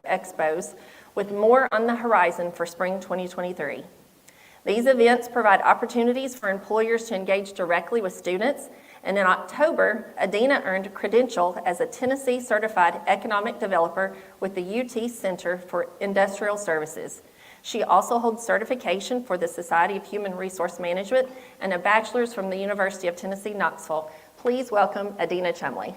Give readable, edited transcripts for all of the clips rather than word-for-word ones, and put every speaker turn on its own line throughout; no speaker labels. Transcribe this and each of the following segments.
expos, with more on the horizon for spring 2023. These events provide opportunities for employers to engage directly with students, and in October, Adina earned a credential as a Tennessee Certified Economic Developer with the UT Center for Industrial Services. She also holds certification for the Society of Human Resource Management and a bachelor's from the University of Tennessee, Knoxville. Please welcome Adina Chumley.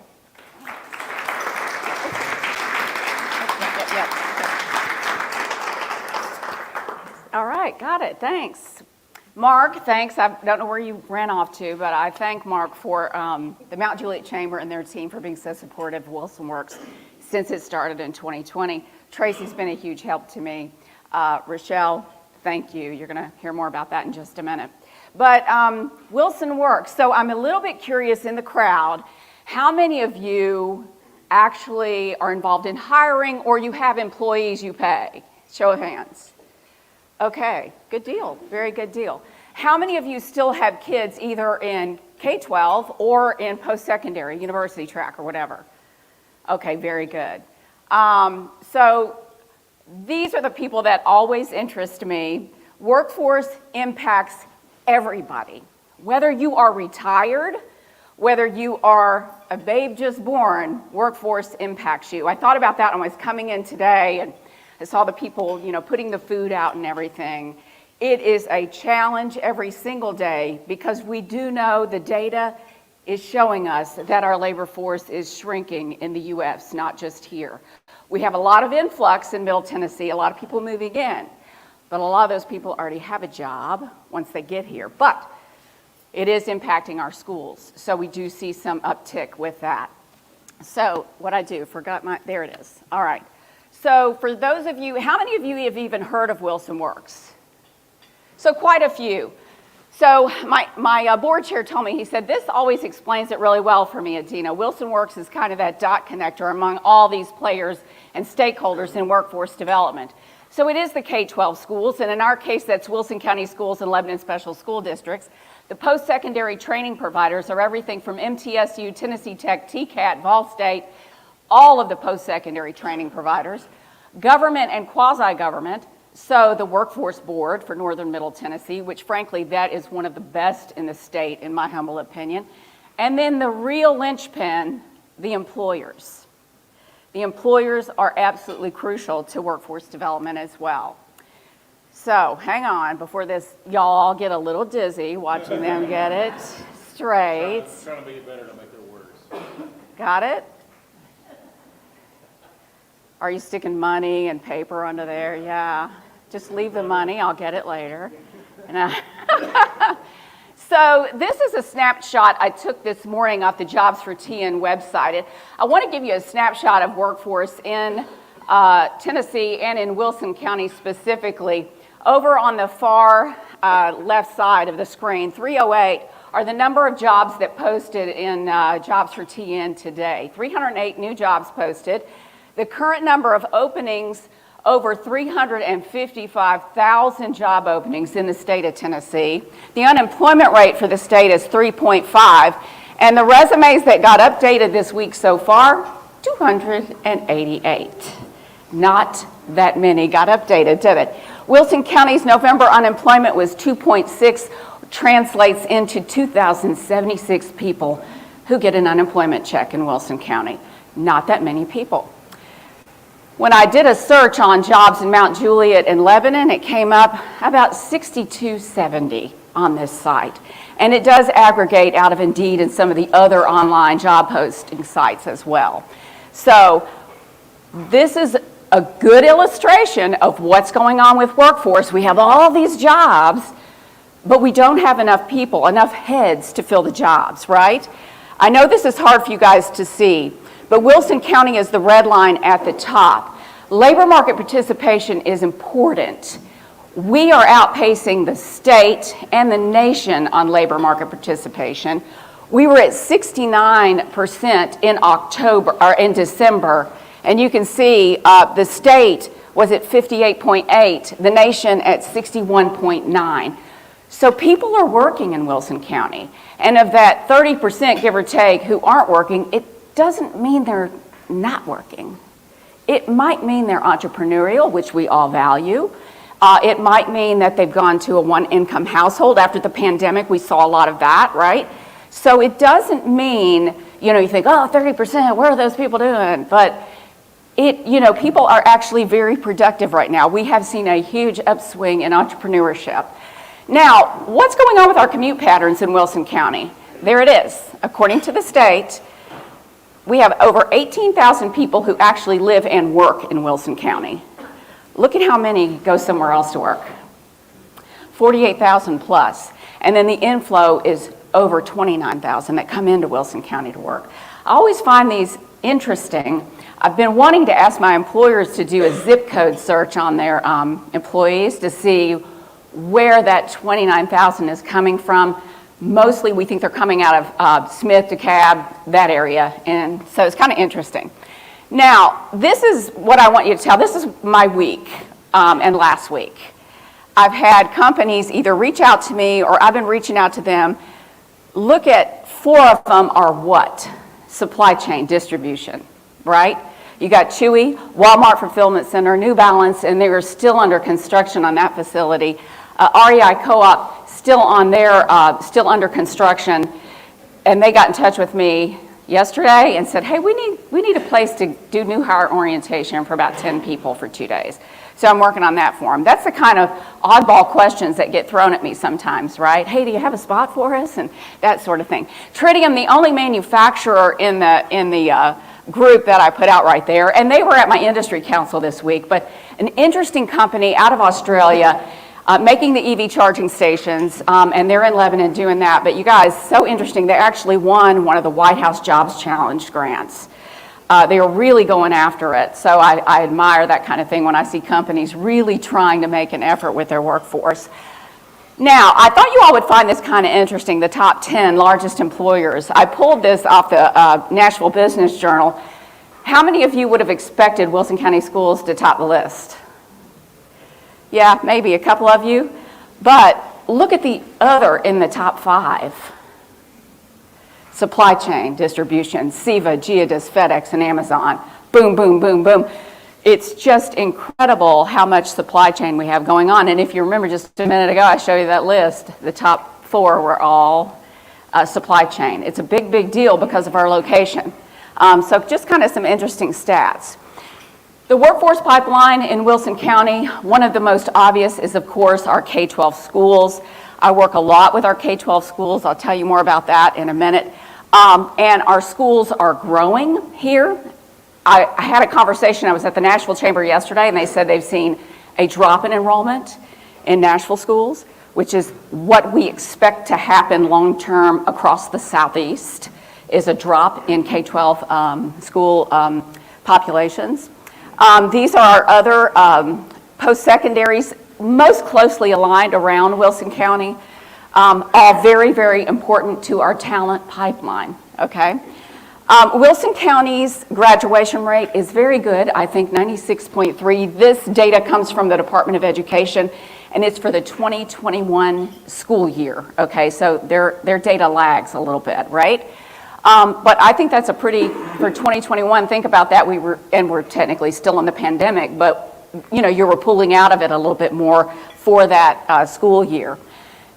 All right, got it, thanks. Mark, thanks. I don't know where you ran off to, but I thank Mark for the Mount Juliet Chamber and their team for being so supportive of Wilson Works since it started in 2020. Tracy's been a huge help to me. Rochelle, thank you. You're going to hear more about that in just a minute. But Wilson Works, so I'm a little bit curious in the crowd, how many of you actually are involved in hiring or you have employees you pay? Show of hands. Okay, good deal, very good deal. How many of you still have kids either in K-12 or in post-secondary, university track or whatever? Okay, very good. So these are the people that always interest me. Workforce impacts everybody. Whether you are retired, whether you are a babe just born, workforce impacts you. I thought about that when I was coming in today, and I saw the people, putting the food out and everything. It is a challenge every single day because we do know the data is showing us that our labor force is shrinking in the U.S., not just here. We have a lot of influx in Middle Tennessee, a lot of people moving in, but a lot of those people already have a job once they get here. But it is impacting our schools, so we do see some uptick with that. So what I do, there it is. All right. So for those of you, how many of you have even heard of Wilson Works? So quite a few. So my board chair told me, he said, this always explains it really well for me, Adina. Wilson Works is kind of that dot connector among all these players and stakeholders in workforce development. So it is the K-12 schools, and in our case, that's Wilson County Schools and Lebanon Special School Districts. The post-secondary training providers are everything from MTSU, Tennessee Tech, TCAT, Vol State, all of the post-secondary training providers, government and quasi-government, so the Workforce Board for Northern Middle Tennessee, which frankly, that is one of the best in the state, in my humble opinion, and then the real linchpin, the employers. The employers are absolutely crucial to workforce development as well. So hang on, before this, y'all all get a little dizzy watching them get it straight.
I'm trying to make it better to make it worse.
Got it? Are you sticking money and paper under there? Yeah. Just leave the money. I'll get it later. So this is a snapshot I took this morning off the Jobs for TN website. I want to give you a snapshot of workforce in Tennessee and in Wilson County specifically. Over on the far left side of the screen, 308 are the number of jobs that posted in Jobs for TN today. 308 new jobs posted. The current number of openings, over 355,000 job openings in the state of Tennessee. The unemployment rate for the state is 3.5, and the resumes that got updated this week so far, 288. Not that many got updated, did it? Wilson County's November unemployment was 2.6, translates into 2,076 people who get an unemployment check in Wilson County. Not that many people. When I did a search on jobs in Mount Juliet and Lebanon, it came up about 6,270 on this site. And it does aggregate out of Indeed and some of the other online job posting sites as well. So this is a good illustration of what's going on with workforce. We have all these jobs, but we don't have enough people, enough heads to fill the jobs, right? I know this is hard for you guys to see, but Wilson County is the red line at the top. Labor market participation is important. We are outpacing the state and the nation on labor market participation. We were at 69% in October, or in December, and you can see the state was at 58.8, the nation at 61.9. So people are working in Wilson County, and of that 30%, give or take, who aren't working, it doesn't mean they're not working. It might mean they're entrepreneurial, which we all value. It might mean that they've gone to a one-income household. After the pandemic, we saw a lot of that, right? So it doesn't mean, you think, oh, 30%, what are those people doing? But people are actually very productive right now. We have seen a huge upswing in entrepreneurship. Now, what's going on with our commute patterns in Wilson County? There it is. According to the state, we have over 18,000 people who actually live and work in Wilson County. Look at how many go somewhere else to work. 48,000 plus. And then the inflow is over 29,000 that come into Wilson County to work. I always find these interesting. I've been wanting to ask my employers to do a zip code search on their employees to see where that 29,000 is coming from. Mostly we think they're coming out of Smith, DeKalb, that area, and so it's kind of interesting. Now, this is what I want you to tell. This is my week and last week. I've had companies either reach out to me or I've been reaching out to them. Look at 4 of them are what? Supply chain distribution, right? You got Chewy, Walmart Fulfillment Center, New Balance, and they are still under construction on that facility. REI Co-op still under construction, and they got in touch with me yesterday and said, hey, we need a place to do new hire orientation for about 10 people for 2 days. So I'm working on that for them. That's the kind of oddball questions that get thrown at me sometimes, right? Hey, do you have a spot for us? And that sort of thing. Tritium, the only manufacturer in the group that I put out right there, and they were at my industry council this week, but an interesting company out of Australia making the EV charging stations, and they're in Lebanon doing that. But you guys, so interesting, they actually won one of the White House Jobs Challenge grants. They are really going after it. So I admire that kind of thing when I see companies really trying to make an effort with their workforce. Now, I thought you all would find this kind of interesting, the top 10 largest employers. I pulled this off the Nashville Business Journal. How many of you would have expected Wilson County Schools to top the list? Yeah, maybe a couple of you. But look at the other in the top 5. Supply chain, distribution, CEVA, Geodis, FedEx, and Amazon. Boom, boom, boom, boom. It's just incredible how much supply chain we have going on. And if you remember just a minute ago, I showed you that list. The top 4 were all supply chain. It's a big, big deal because of our location. So just kind of some interesting stats. The workforce pipeline in Wilson County, one of the most obvious is, of course, our K-12 schools. I work a lot with our K-12 schools. I'll tell you more about that in a minute. And our schools are growing here. I had a conversation, I was at the Nashville Chamber yesterday, and they said they've seen a drop in enrollment in Nashville schools, which is what we expect to happen long-term across the Southeast, is a drop in K-12 school populations. These are our other post-secondaries, most closely aligned around Wilson County, all very, very important to our talent pipeline, okay? Wilson County's graduation rate is very good, I think 96.3. This data comes from the Department of Education, and it's for the 2021 school year, okay? So their data lags a little bit, right? But I think that's a pretty, for 2021, think about that, we're technically still in the pandemic, but you were pulling out of it a little bit more for that school year.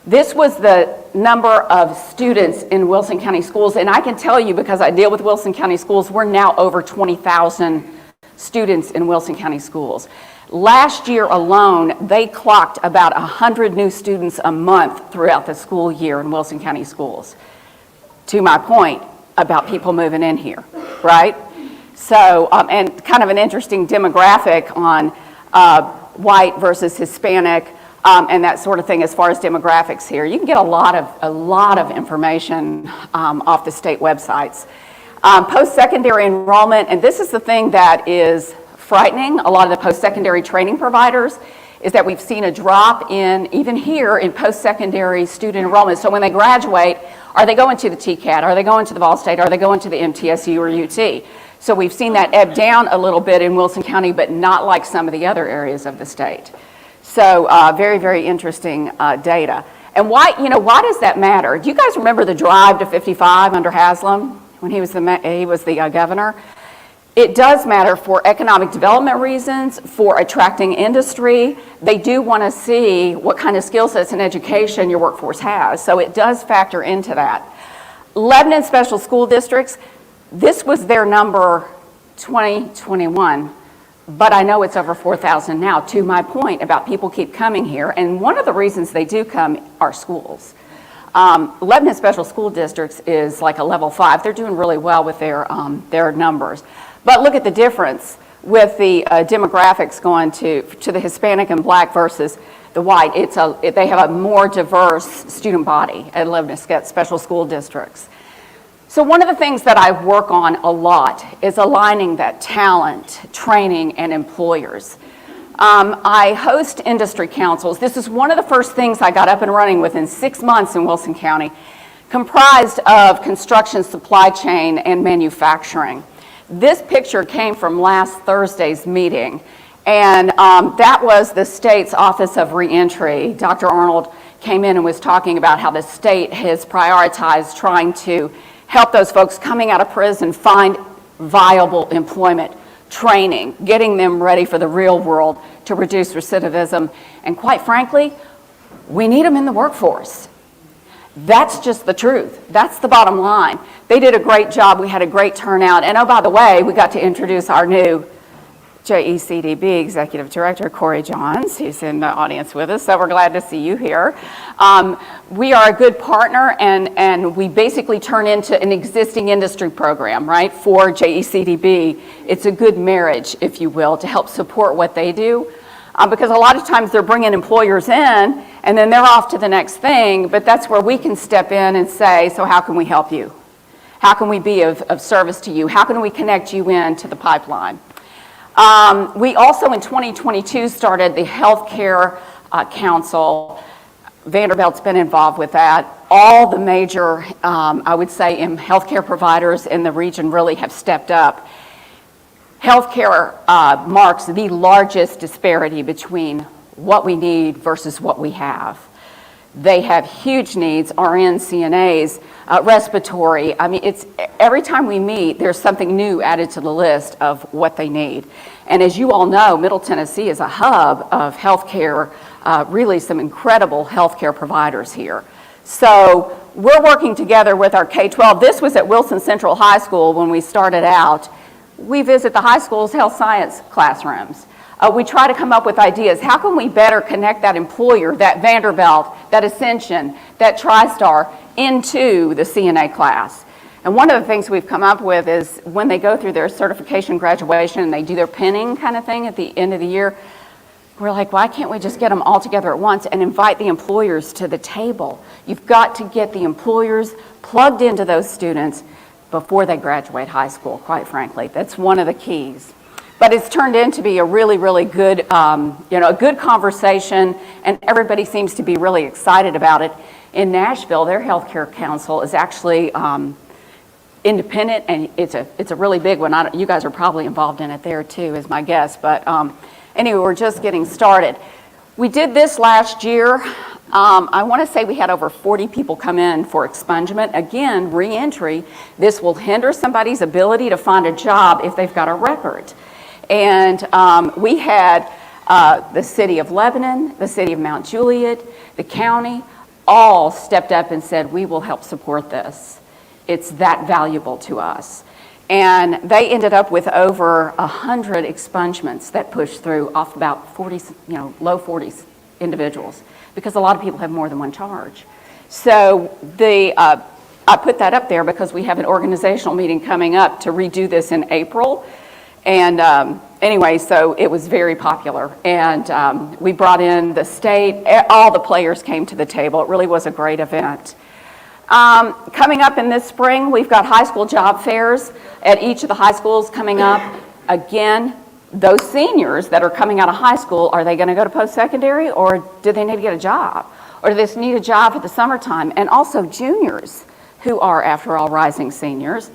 This was the number of students in Wilson County schools, and I can tell you, because I deal with Wilson County schools, we're now over 20,000 students in Wilson County schools. Last year alone, they clocked about 100 new students a month throughout the school year in Wilson County schools. To my point about people moving in here, right? So, and kind of an interesting demographic on white versus Hispanic, and that sort of thing as far as demographics here. You can get a lot of information off the state websites. Post-secondary enrollment, and this is the thing that is frightening, a lot of the post-secondary training providers, is that we've seen a drop in, even here, in post-secondary student enrollment. So when they graduate, are they going to the TCAT? Are they going to the Vol State? Are they going to the MTSU or UT? So we've seen that ebb down a little bit in Wilson County, but not like some of the other areas of the state. So very, very interesting data. And why does that matter? Do you guys remember the drive to 55 under Haslam when he was the governor? It does matter for economic development reasons, for attracting industry. They do want to see what kind of skill sets and education your workforce has, so it does factor into that. Lebanon Special School Districts, this was their number 2021, but I know it's over 4,000 now, to my point about people keep coming here, and one of the reasons they do come are schools. Lebanon Special School Districts is like a level 5. They're doing really well with their numbers. But look at the difference with the demographics going to the Hispanic and Black versus the white. They have a more diverse student body at Lebanon Special School Districts. So one of the things that I work on a lot is aligning that talent, training, and employers. I host industry councils. This is one of the first things I got up and running within 6 months in Wilson County, comprised of construction, supply chain, and manufacturing. This picture came from last Thursday's meeting, and that was the state's Office of Reentry. Dr. Arnold came in and was talking about how the state has prioritized trying to help those folks coming out of prison find viable employment, training, getting them ready for the real world to reduce recidivism. And quite frankly, we need them in the workforce. That's just the truth. That's the bottom line. They did a great job. We had a great turnout. And oh, by the way, we got to introduce our new JECDB Executive Director, Corey Johns. He's in the audience with us, so we're glad to see you here. We are a good partner, and we basically turn into an existing industry program, right, for JECDB. It's a good marriage, if you will, to help support what they do. Because a lot of times they're bringing employers in, and then they're off to the next thing, but that's where we can step in and say, so how can we help you? How can we be of service to you? How can we connect you in to the pipeline? We also in 2022 started the Healthcare Council. Vanderbilt's been involved with that. All the major, I would say, healthcare providers in the region really have stepped up. Healthcare marks the largest disparity between what we need versus what we have. They have huge needs, RN, CNAs, respiratory. I mean, it's every time we meet, there's something new added to the list of what they need. And as you all know, Middle Tennessee is a hub of healthcare, really some incredible healthcare providers here. So we're working together with our K-12. This was at Wilson Central High School when we started out. We visit the high school's health science classrooms. We try to come up with ideas. How can we better connect that employer, that Vanderbilt, that Ascension, that TriStar into the CNA class? And one of the things we've come up with is when they go through their certification graduation and they do their pinning kind of thing at the end of the year, we're like, why can't we just get them all together at once and invite the employers to the table? You've got to get the employers plugged into those students before they graduate high school, quite frankly. That's one of the keys. But it's turned into to be a really, really good, a good conversation, and everybody seems to be really excited about it. In Nashville, their healthcare council is actually independent, and it's a really big one. You guys are probably involved in it there too, is my guess. But anyway, we're just getting started. We did this last year. I want to say we had over 40 people come in for expungement. Again, reentry. This will hinder somebody's ability to find a job if they've got a record. And we had the city of Lebanon, the city of Mount Juliet, the county, all stepped up and said, we will help support this. It's that valuable to us. And they ended up with over 100 expungements that pushed through off about 40, low 40s individuals, because a lot of people have more than one charge. So I put that up there because we have an organizational meeting coming up to redo this in April. And anyway, so it was very popular. And we brought in the state, all the players came to the table. It really was a great event. Coming up in this spring, we've got high school job fairs at each of the high schools coming up. Again, those seniors that are coming out of high school, are they going to go to post-secondary, or do they need to get a job? Or do they need a job for the summertime? And also juniors, who are, after all, rising seniors.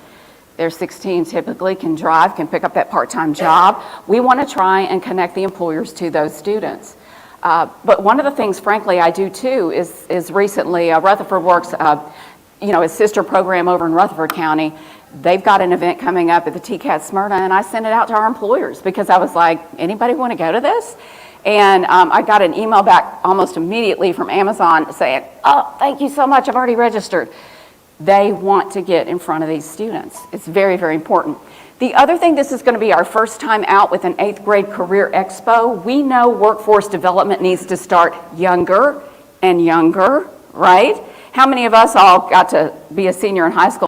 They're 16 typically, can drive, can pick up that part-time job. We want to try and connect the employers to those students. But one of the things, frankly, I do too is recently Rutherford Works, a sister program over in Rutherford County, they've got an event coming up at the TCAT Smyrna, and I sent it out to our employers because I was like, anybody want to go to this? And I got an email back almost immediately from Amazon saying, oh, thank you so much, I've already registered. They want to get in front of these students. It's very, very important. The other thing, this is going to be our first time out with an 8th grade career expo. We know workforce development needs to start younger and younger, right? How many of us all got to be a senior in high school?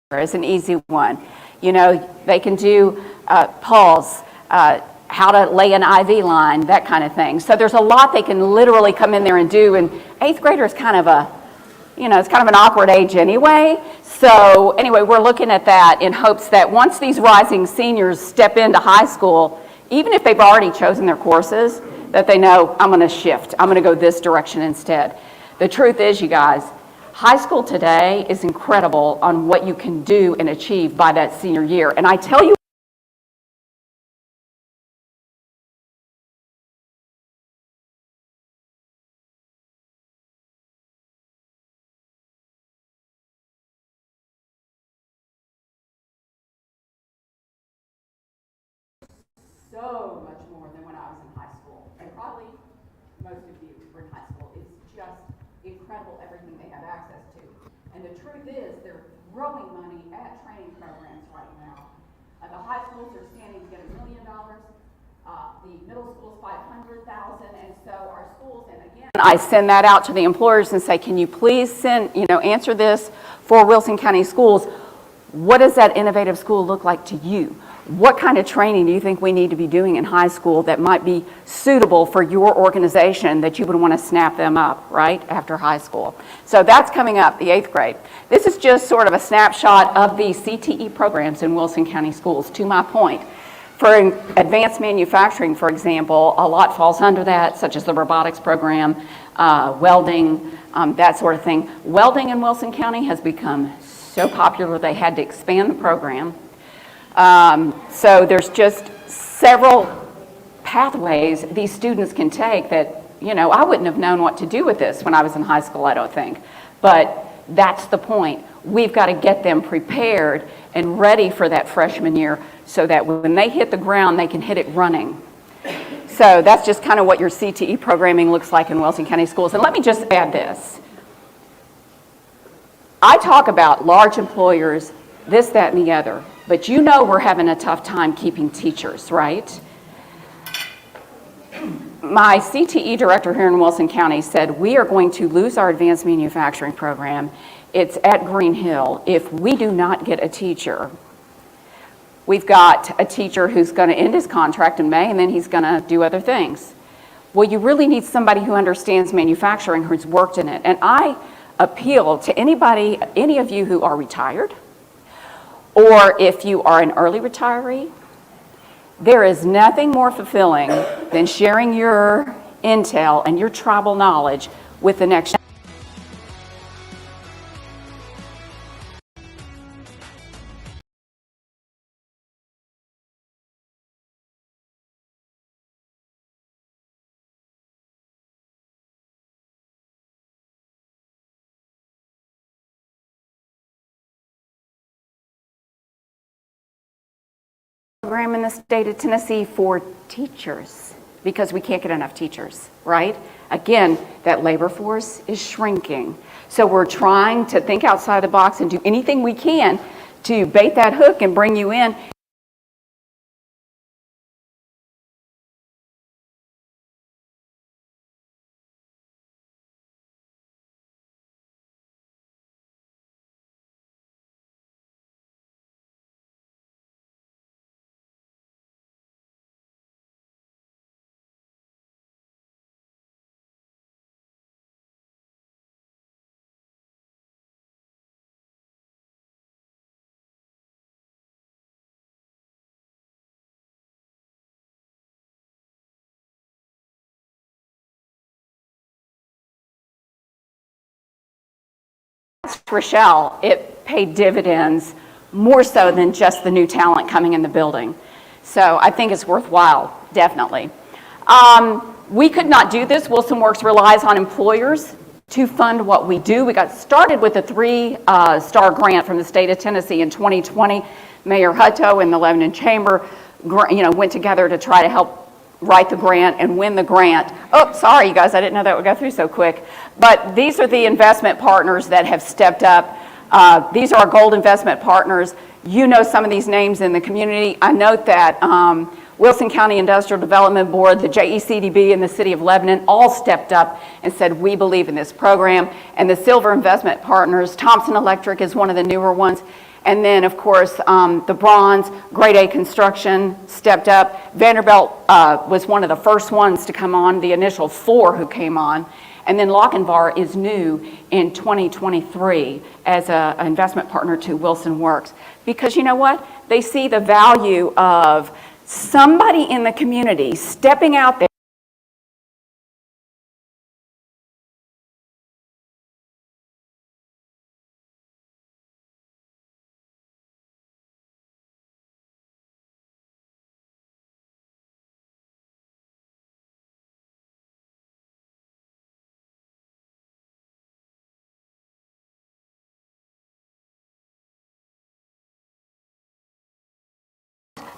Is an easy one. You know, they can do pulse, how to lay an IV line, that kind of thing. So there's a lot they can literally come in there and do. And 8th grader is kind of a, you know, it's kind of an awkward age anyway. So anyway, we're looking at that in hopes that once these rising seniors step into high school, even if they've already chosen their courses, that they know, I'm going to shift. I'm going to go this direction instead. The truth is, you guys, high school today is incredible on what you can do and achieve by that senior year. And I tell you, so much more than when I was in high school. And probably most of you were in high school. It's just incredible everything they have access to. And the truth is, they're throwing money at training programs right now. The high schools are standing to get $1 million. The middle school's $500,000, and so our schools, and again, I send that out to the employers and say, can you please answer this for Wilson County Schools? What does that innovative school look like to you? What kind of training do you think we need to be doing in high school that might be suitable for your organization that you would want to snap them up, right, after high school? So that's coming up, the 8th grade. This is just sort of a snapshot of the CTE programs in Wilson County Schools, to my point. For advanced manufacturing, for example, a lot falls under that, such as the robotics program, welding, that sort of thing. Welding in Wilson County has become so popular they had to expand the program. So there's just several pathways these students can take that, you know, I wouldn't have known what to do with this when I was in high school, I don't think. But that's the point. We've got to get them prepared and ready for that freshman year so that when they hit the ground, they can hit it running. So that's just kind of what your CTE programming looks like in Wilson County Schools. And let me just add this. I talk about large employers, this, that, and the other, but you know we're having a tough time keeping teachers, right? My CTE director here in Wilson County said, we are going to lose our advanced manufacturing program. It's at Green Hill. If we do not get a teacher, we've got a teacher who's going to end his contract in May, and then he's going to do other things. Well, you really need somebody who understands manufacturing, who's worked in it. And I appeal to anybody, any of you who are retired, or if you are an early retiree, there is nothing more fulfilling than sharing your intel and your tribal knowledge with the next program in the state of Tennessee for teachers because we can't get enough teachers, right? Again, that labor force is shrinking. So we're trying to think outside the box and do anything we can to bait that hook and bring you in. Rochelle, it paid dividends more so than just the new talent coming in the building. So I think it's worthwhile, definitely. We could not do this. Wilson Works relies on employers to fund what we do. We got started with a 3-star grant from the state of Tennessee in 2020. Mayor Hutto and the Lebanon Chamber, went together to try to help write the grant and win the grant. Oh, sorry, you guys, I didn't know that would go through so quick. But these are the investment partners that have stepped up. These are our gold investment partners. You know some of these names in the community. I note that Wilson County Industrial Development Board, the JECDB, and the City of Lebanon all stepped up and said, we believe in this program. And the silver investment partners, Thompson Electric is one of the newer ones. And then, of course, the bronze, Grade A Construction stepped up. Vanderbilt was one of the first ones to come on, the initial 4 who came on. And then Lochinvar is new in 2023 as an investment partner to Wilson Works. Because you know what? They see the value of somebody in the community stepping out there.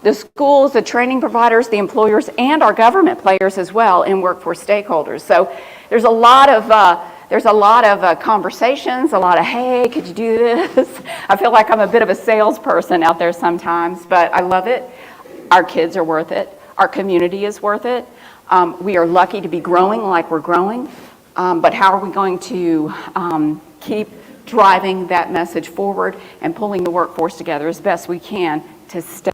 The schools, the training providers, the employers, and our government players as well in workforce stakeholders. So there's a lot of conversations, a lot of, hey, could you do this? I feel like I'm a bit of a salesperson out there sometimes, but I love it. Our kids are worth it. Our community is worth it. We are lucky to be growing like we're growing, but how are we going to keep driving that message forward and pulling the workforce together as best we can to stay